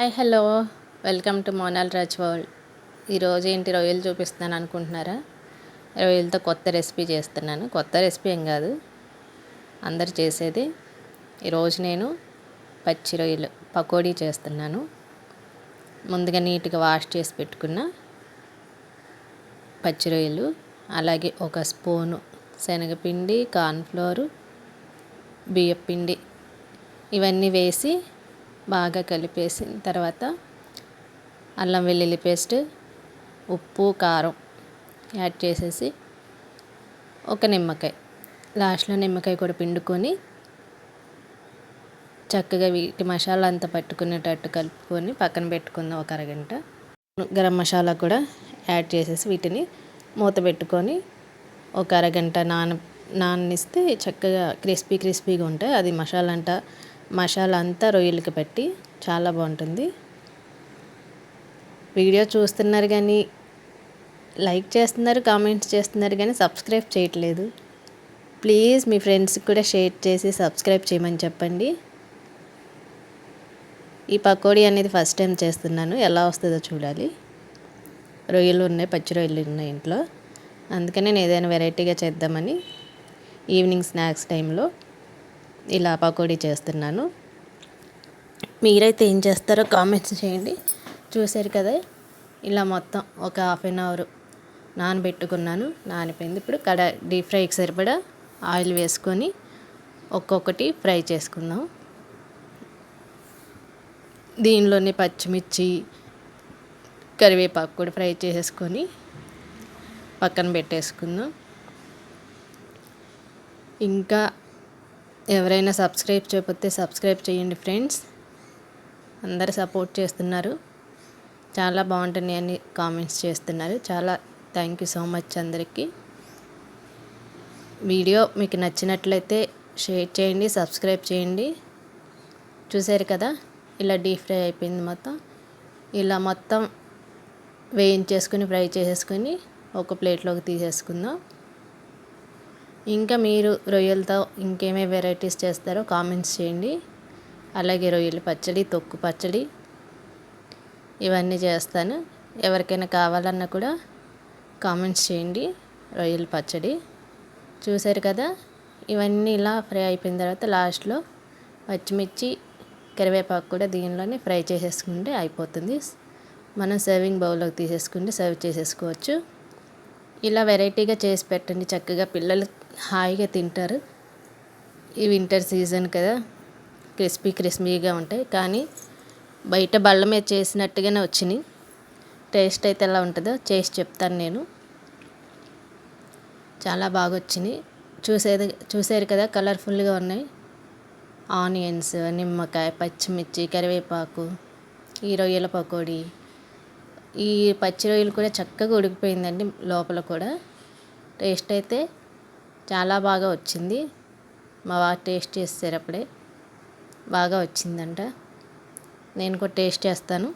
Hi hello welcome to Monal Raj world. ఈరోజు ఏంటి రొయ్యలు చూపిస్తున్నాను అనుకుంటున్నారా? రొయ్యలతో కొత్త రెసిపీ చేస్తున్నాను. కొత్త రెసిపీ ఏం కాదు, అందరు చేసేది. ఈరోజు నేను పచ్చి రొయ్యలు పకోడీ చేస్తున్నాను. ముందుగా నీట్గా వాష్ చేసి పెట్టుకున్న పచ్చి రొయ్యలు, అలాగే ఒక స్పూను శనగపిండి, కార్న్ఫ్లోరు, బియ్యపిండి ఇవన్నీ వేసి బాగా కలిపేసిన తర్వాత అల్లం వెల్లుల్లి పేస్ట్, ఉప్పు, కారం యాడ్ చేసేసి ఒక నిమ్మకాయ, లాస్ట్లో నిమ్మకాయ కూడా పిండుకొని చక్కగా వీటి మసాలా అంతా పట్టుకునేటట్టు కలుపుకొని పక్కన పెట్టుకుందాం ఒక అరగంట. గరం మసాలా కూడా యాడ్ చేసేసి వీటిని మూత పెట్టుకొని ఒక అరగంట నాననిస్తే చక్కగా క్రిస్పీగా ఉంటాయి. అది మసాలా అంతా రొయ్యలకి పెట్టి చాలా బాగుంటుంది. వీడియో చూస్తున్నారు కానీ లైక్ చేస్తున్నారు, కామెంట్స్ చేస్తున్నారు కానీ సబ్స్క్రైబ్ చేయట్లేదు. ప్లీజ్ మీ ఫ్రెండ్స్కి కూడా షేర్ చేసి సబ్స్క్రైబ్ చేయమని చెప్పండి. ఈ పకోడీ అనేది ఫస్ట్ టైం చేస్తున్నాను, ఎలా వస్తుందో చూడాలి. రొయ్యలు ఉన్నాయి, పచ్చి రొయ్యలు ఉన్నాయి ఇంట్లో, అందుకని నేను ఏదైనా వెరైటీగా చేద్దామని ఈవినింగ్ స్నాక్స్ టైంలో ఇలా పకోడీ చేస్తున్నాను. మీరైతే ఏం చేస్తారో కామెంట్స్ చేయండి. చూసారు కదా, ఇలా మొత్తం ఒక హాఫ్ అన్ అవర్ నానబెట్టుకున్నాను. నానిపోయింది. ఇప్పుడు డీప్ ఫ్రైకి సరిపడా ఆయిల్ వేసుకొని ఒక్కొక్కటి ఫ్రై చేసుకుందాం. దీనిలోనే పచ్చిమిర్చి, కరివేపాకు కూడా ఫ్రై చేసేసుకొని పక్కన పెట్టేసుకుందాం. ఇంకా ఎవరైనా సబ్స్క్రైబ్ చేయకపోతే సబ్స్క్రైబ్ చేయండి ఫ్రెండ్స్. అందరు సపోర్ట్ చేస్తున్నారు, చాలా బాగుంటున్నాయి అని కామెంట్స్ చేస్తున్నారు. చాలా థ్యాంక్ యూ సో మచ్ అందరికీ. వీడియో మీకు నచ్చినట్లయితే షేర్ చేయండి, సబ్స్క్రైబ్ చేయండి. చూసారు కదా, ఇలా డీప్ ఫ్రై అయిపోయింది మొత్తం. ఇలా మొత్తం వేయించేసుకుని ఫ్రై చేసేసుకొని ఒక ప్లేట్లోకి తీసేసుకుందాం. ఇంకా మీరు రొయ్యలతో ఇంకేమేమి వెరైటీస్ చేస్తారో కామెంట్స్ చేయండి. అలాగే రొయ్యల పచ్చడి, తొక్కు పచ్చడి ఇవన్నీ చేస్తాను. ఎవరికైనా కావాలన్నా కూడా కామెంట్స్ చేయండి. రొయ్యల పచ్చడి చూసారు కదా, ఇవన్నీ ఇలా ఫ్రై అయిపోయిన తర్వాత లాస్ట్లో పచ్చిమిర్చి, కరివేపాకు కూడా దీనిలోనే ఫ్రై చేసేసుకుంటే అయిపోతుంది. మనం సర్వింగ్ బౌల్లోకి తీసేసుకుంటే సర్వ్ చేసేసుకోవచ్చు. ఇలా వెరైటీగా చేసి పెట్టండి, చక్కగా పిల్లలు హాయిగా తింటారు. ఈ వింటర్ సీజన్ కదా, క్రిస్పీగా ఉంటాయి. కానీ బయట బళ్ళ మీద చేసినట్టుగానే వచ్చినాయి. టేస్ట్ అయితే ఎలా ఉంటుందో చేసి చెప్తాను నేను. చాలా బాగా వచ్చినాయి. చూసారు కదా, కలర్ఫుల్గా ఉన్నాయి. ఆనియన్స్, నిమ్మకాయ, పచ్చిమిర్చి, కరివేపాకు, ఈ రొయ్యల పకోడీ. ఈ పచ్చి రొయ్యలు కూడా చక్కగా ఉడికిపోయిందండి లోపల కూడా. టేస్ట్ అయితే చాలా బాగా వచ్చింది. మా వారు టేస్ట్ చేసేటప్పుడే బాగా వచ్చిందంట. నేను కూడా టేస్ట్ చేస్తాను.